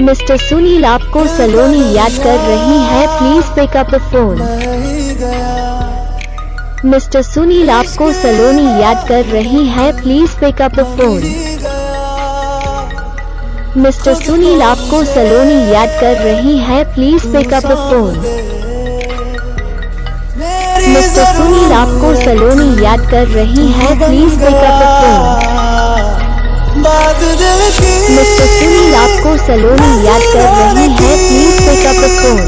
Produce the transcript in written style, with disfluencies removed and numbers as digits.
Mister Sunil आपको सलोनी याद कर रही है, please pick up the phone. Mister Sunil आपको सलोनी याद कर रही है, please pick up the phone. Mister Sunil आपको सलोनी याद कर रही है, please pick up the phone. Mister Sunil आपको सलोनी याद कर रही है, please pick up the phone. Mister Sunil आपको सलोनी याद कर रही है, please pick up the phone.